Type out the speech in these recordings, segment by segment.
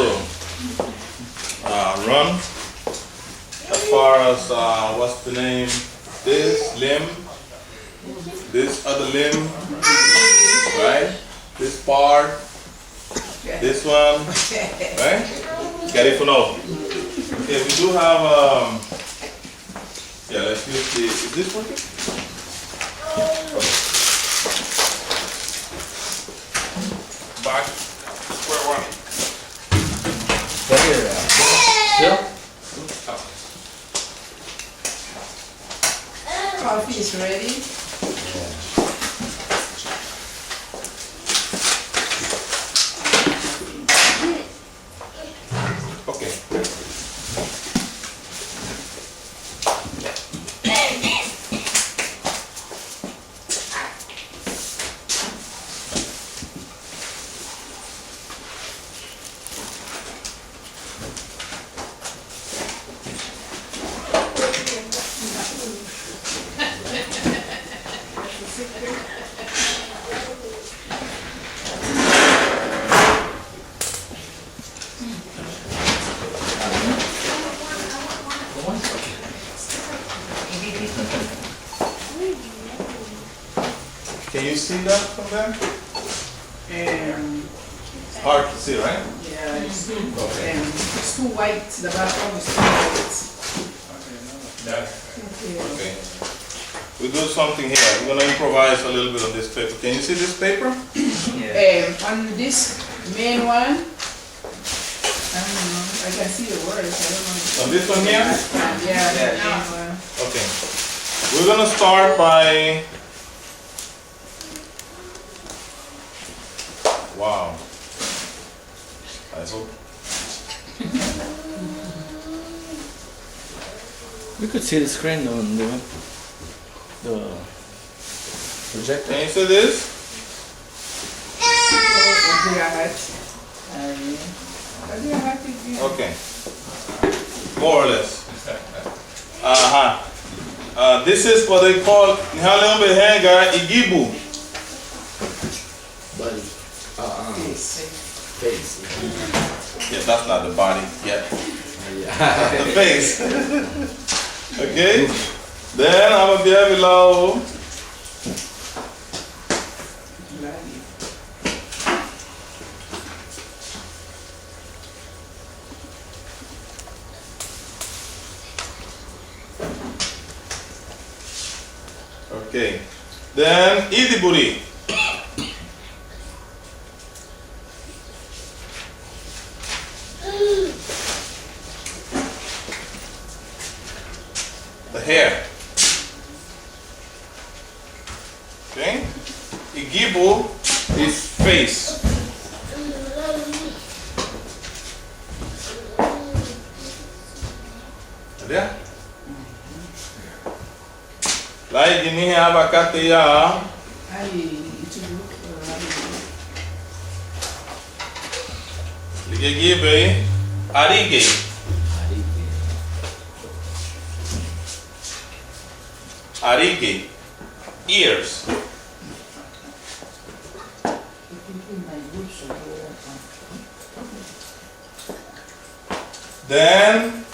to run as far as what's the name? This limb, this other limb, right? This part, this one, right? Garifuna. Okay, we do have yeah, let's use the, is this working? Okay. Back square one. Still? Coffee is ready. Okay. Can you see that from there? It's hard to see, right? Yeah, it's too, Okay. it's too white. The background is too white. Okay. We do something here. We're gonna improvise a little bit on this paper. Can you see this paper? On this main one, I don't know. I can see the words. I don't know. On this one here? Yeah, the main one. Okay. We're gonna start by. Wow. I hope. We could see the screen on the projector. Can you see this? Okay. More or less. This is what they call Igibu. Body. Face. Yeah, that's not the body yet. Yeah. The face. Okay? Then I'm gonna be below. Okay. Then Idiburi. The hair. Okay? Igibu is face. Ada? Lai gini abakate ya. Ligigibe arige. Arige, ears. Then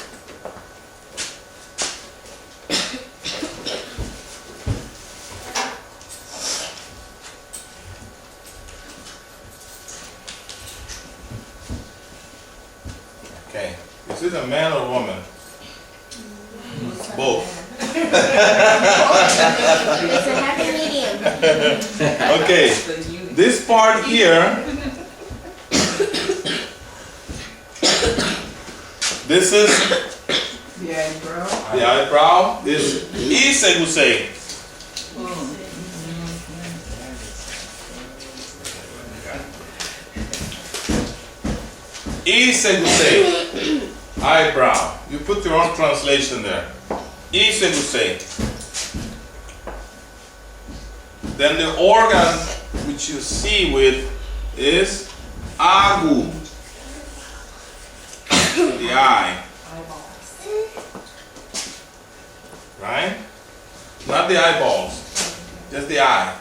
okay, is this a man or a woman? Both. It's a happy medium. Okay, this part here, this is The eyebrow. the eyebrow, is Isegusei. Isegusei, eyebrow. You put your own translation there. Isegusei. Then the organ which you see with is Agu, the eye. Right? Not the eyeballs, just the eye.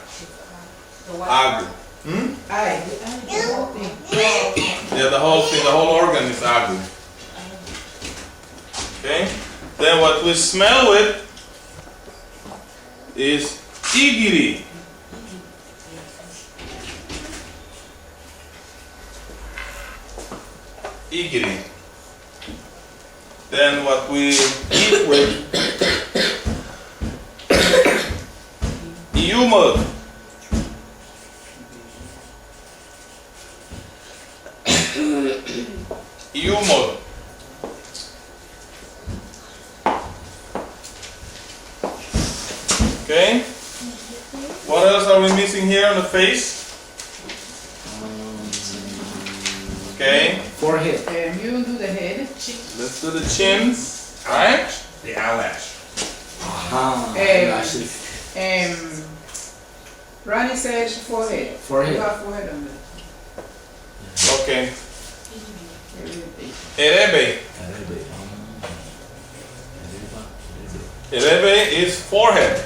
Agu. Hmm? Eye. thing. Yeah, the whole thing, the whole organ is agu. Okay? Then what we smell with is igiri. Igiri. Then what we eat with, iumod. Iumod. Okay. What else are we missing here on the face? Okay. Forehead. You do the head. Let's do the chins. Right? The eyelash. Lashes. Ronnie says forehead. Forehead. You have forehead on there. Okay. Erebe. Erebe is forehead.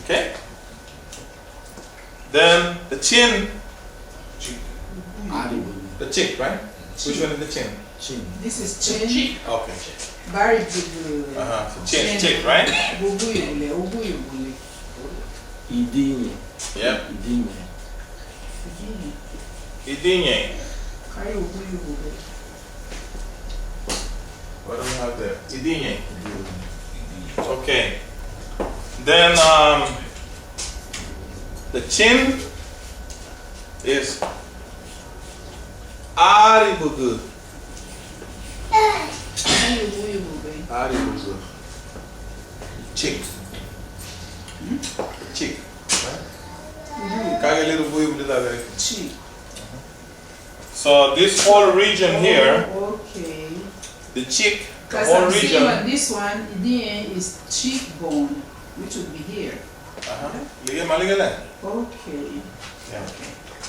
Okay. Then the chin. The cheek, right? Which one is the chin? Chin. This is chin. Okay. Very good. So chin, cheek, right? Ubuyubule. Idinye. Yep. Idinye. Idinye. Kaya ubuyubule. What do we have there? Idinye. Okay. Then the chin is aribugu. Kaya ubuyubule. Aribugu. Cheek. Cheek. Right? Cheek. So this whole region here, Okay. the cheek, the Because whole I'm seeing region. on this one, then is cheekbone, which would be here. Okay. Yeah.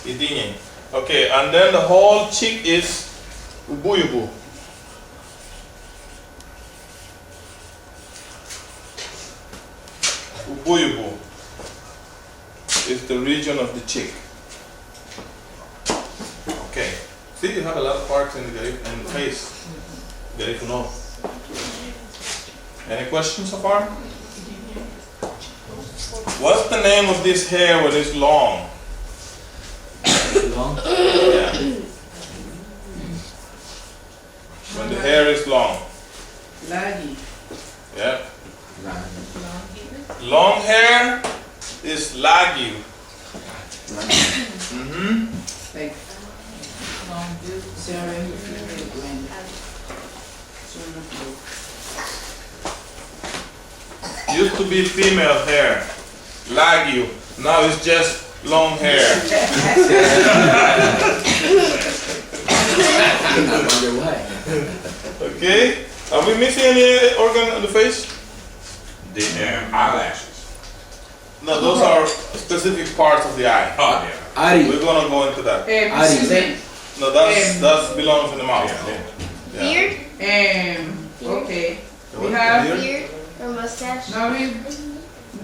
Idinye. Okay, and then the whole cheek is ubuyubu. Ubuyubu is the region of the cheek. Okay. See, you have a lot of parts in the face. Garifuna. Any questions so far? What's the name of this hair when it's long? Long. Yeah. When the hair is long. Lagi. Yeah. Long hair is lagyu. Like, Sarah, you feel it when. Used to be female hair, lagyu. Now it's just long hair. Okay. Are we missing any organ on the face? The eyelashes. No, those are specific parts of the eye. Oh, yeah. Ari. We're gonna go into that. Excuse me. No, that belongs in the mouth. Yeah. Beard? Okay. We What? have Beard? Beard or mustache? now we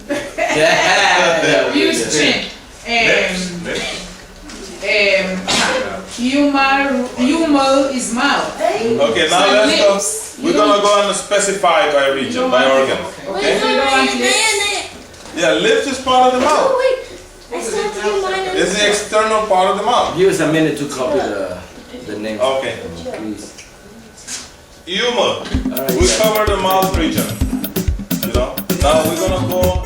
Yeah. use chin. Lips. Humor is mouth. Okay, now So let's go. lips. We're gonna go and specify by region, by organ. Okay? So you don't want lips? Yeah, lips is part of the mouth. Oh wait, I still have to do mine. It's the external part of the mouth. Give us a minute to copy the name. Okay. Please. Humor. Alright. We covered the mouth region. You know? Now we're gonna go